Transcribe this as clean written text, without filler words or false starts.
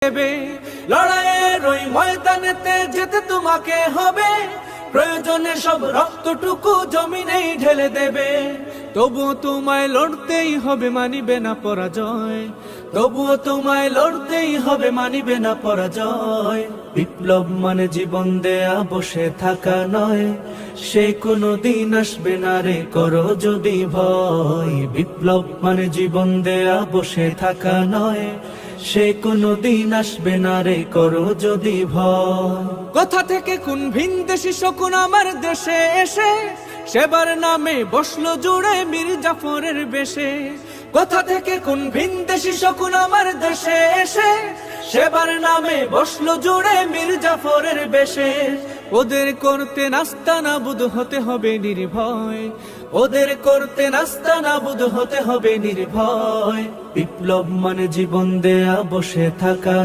দেবে। লড়াইয়ের ওই ময়দানেতে যেতে তোমাকে হবে, প্রয়োজনে সব রক্তটুকু জমিনেই ঢেলে দেবে। তবুও তোমায় লড়তেই হবে, মানিবে না পরাজয়। তবুও তোমায় লড়তেই হবে, মানিবে না পরাজয়। বিপ্লব মানে জীবন দেয়া, বসে থাকা নয়। সে কোনো দিন আসবে না রে, করো যদি ভয়। বিপ্লব মানে জীবন দেয়া, বসে থাকা নয়। সে কোনো দিন আসবে না রে, করো যদি ভয়। কোথা থেকে কোন ভিনদেশী শকুন আমার দেশে এসে সেবার নামে বসলো জুড়ে মীর জাফরের বেশে। কোথা থেকে কোন ভিনদেশী শকুন আমার দেশে এসে সেবার নামে বসলো জুড়ে মীর জাফরের বেশে। ওদের করতে নাস্তানাবুদ হতে হবে নির্ভয়। ওদের করতে নাস্তানাবুদ হতে হবে নির্ভয়। বিপ্লব মানে জীবন দেয়া, বসে থাকা।